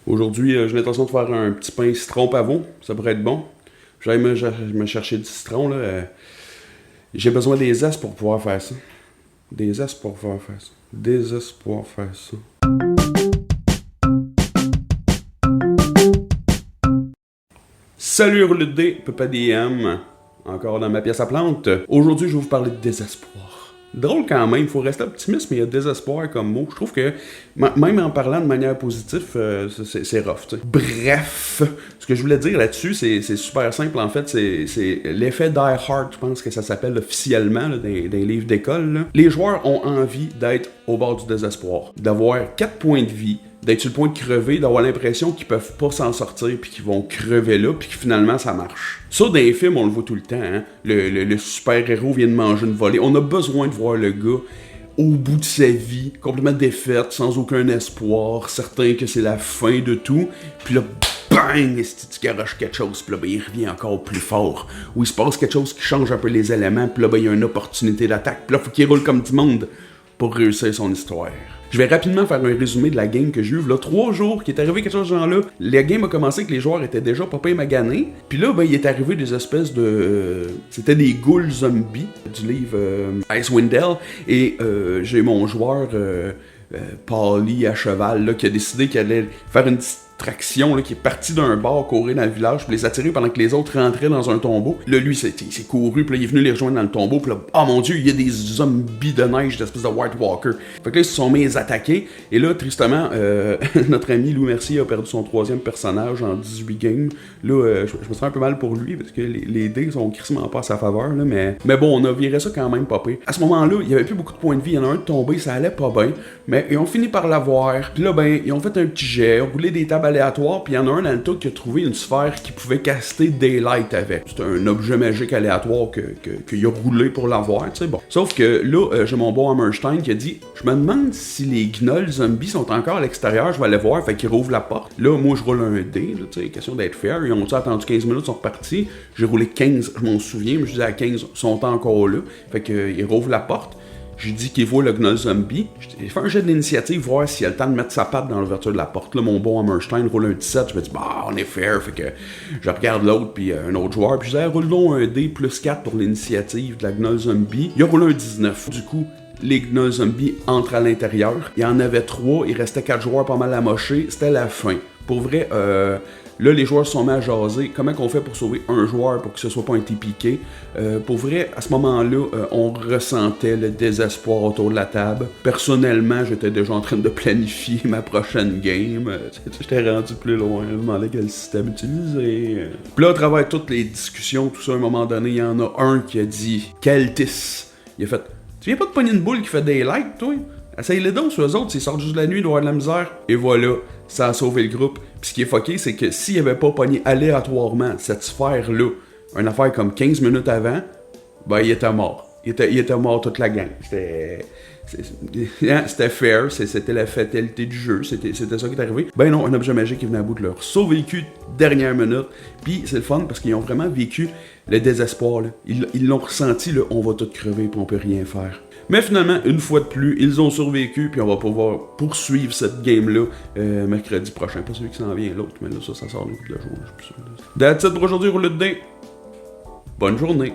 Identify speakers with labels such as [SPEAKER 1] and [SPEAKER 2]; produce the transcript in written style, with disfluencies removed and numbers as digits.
[SPEAKER 1] Aujourd'hui, j'ai l'intention de faire un petit pain citron pavot. Ça pourrait être bon. J'aille me chercher du citron. Là. J'ai besoin des zestes pour pouvoir faire ça. Des zestes pour pouvoir faire ça. Des zestes pour pouvoir faire ça. Salut Roulette D, Papa DM. Encore dans ma pièce à plantes. Aujourd'hui, je vais vous parler de désespoir. Drôle quand même, il faut rester optimiste, mais il y a désespoir comme mot. Je trouve que, même en parlant de manière positive, c'est rough. T'sais. Bref, ce que je voulais dire là-dessus, c'est super simple en fait. C'est l'effet Die Hard, je pense que ça s'appelle officiellement là, dans les livres d'école. Là. Les joueurs ont envie d'être au bord du désespoir, d'avoir 4 points de vie, d'être sur le point de crever, d'avoir l'impression qu'ils peuvent pas s'en sortir, puis qu'ils vont crever là, puis que finalement ça marche. Ça, dans les films, on le voit tout le temps. Hein? Le super-héros vient de manger une volée. On a besoin de voir le gars au bout de sa vie, complètement défaite, sans aucun espoir, certain que c'est la fin de tout. Puis là, bang, tu garoches quelque chose, puis là, ben, il revient encore plus fort. Ou il se passe quelque chose qui change un peu les éléments, puis là, ben, il y a une opportunité d'attaque. Puis là, faut qu'il roule comme du monde pour réussir son histoire. Je vais rapidement faire un résumé de la game que j'ai eu. Là, 3 jours qu'il est arrivé quelque chose de genre là. La game a commencé que les joueurs étaient déjà pas maganés. Puis là, ben, il est arrivé des espèces de... c'était des ghouls zombies du livre Icewind Dale. Et j'ai mon joueur Paulie à cheval là, qui a décidé qu'il allait faire une distraction, là, qui est parti d'un bar courir dans le village, puis les attirer pendant que les autres rentraient dans un tombeau. Là, lui, il s'est couru, puis là, il est venu les rejoindre dans le tombeau, puis là, oh mon dieu, il y a des zombies de neige, d'espèces de White Walker. Fait que là, ils se sont mis à les attaquer, et là, tristement, notre ami Lou Mercier a perdu son 3e personnage en 18 games. Là, je me sens un peu mal pour lui, parce que les dés sont crissement pas à sa faveur, là, mais bon, on a viré ça quand même pas pire. À ce moment-là, il y avait plus beaucoup de points de vie, il y en a un de tombé, ça allait pas bien, mais ils ont fini par l'avoir, puis là, ben, ils ont fait un petit jet, roulé des tables aléatoire, puis il y en a un dans le tas qui a trouvé une sphère qui pouvait caster Daylight avec. C'est un objet magique aléatoire qu'il a roulé pour l'avoir, tu sais, bon. Sauf que là, j'ai mon bon Hammerstein qui a dit « Je me demande si les gnolls zombies sont encore à l'extérieur, je vais aller voir. » Fait qu'il rouvre la porte. Là, moi, je roule un dé, tu sais, question d'être fair. Ils ont attendu 15 minutes, ils sont repartis. J'ai roulé 15, je m'en souviens, mais je disais à 15, ils sont encore là. Fait qu'il rouvre la porte. J'ai dit qu'il voit le gnoll zombie. J'ai fait un jet de l'initiative, voir s'il a le temps de mettre sa patte dans l'ouverture de la porte. Là, mon bon Hammerstein roule un 17. Je me dis, bah, on est fair. Fait que je regarde l'autre, puis un autre joueur. Puis je dis, roule donc un D plus 4 pour l'initiative de la gnoll zombie. Il a roulé un 19. Du coup, les gnolls zombies entrent à l'intérieur. Il y en avait 3. Il restait 4 joueurs pas mal amochés. C'était la fin. Pour vrai, là, les joueurs se sont mis à jaser. Comment qu'on fait pour sauver un joueur pour que ce soit pas un TPK? Pour vrai, à ce moment-là, on ressentait le désespoir autour de la table. Personnellement, j'étais déjà en train de planifier ma prochaine game. J'étais rendu plus loin. Je me demandais quel système utiliser. Puis là, à travers toutes les discussions, tout ça, à un moment donné, il y en a un qui a dit « Keltis ». Il a fait « Tu viens pas de pogner une boule qui fait Daylight, toi? » Essaye-les donc sur eux autres, s'ils sortent juste la nuit, ils doivent avoir de la misère. Et voilà, ça a sauvé le groupe. Puis ce qui est fucké, c'est que s'il avait pas pogné aléatoirement cette sphère-là, une affaire comme 15 minutes avant, ben il était mort. Il était mort toute la gang. C'était fair, c'était la fatalité du jeu, c'était ça qui est arrivé. Ben non, un objet magique est venu à bout de leur survécu dernière minute. Puis c'est le fun parce qu'ils ont vraiment vécu le désespoir. Là. Ils l'ont ressenti, là, on va tout crever puis on peut rien faire. Mais finalement, une fois de plus, ils ont survécu, puis on va pouvoir poursuivre cette game-là mercredi prochain. Pas celui qui s'en vient, l'autre, mais là, ça sort le coup de la journée, je suis plus sûr. That's it pour aujourd'hui, Roulette D. Bonne journée.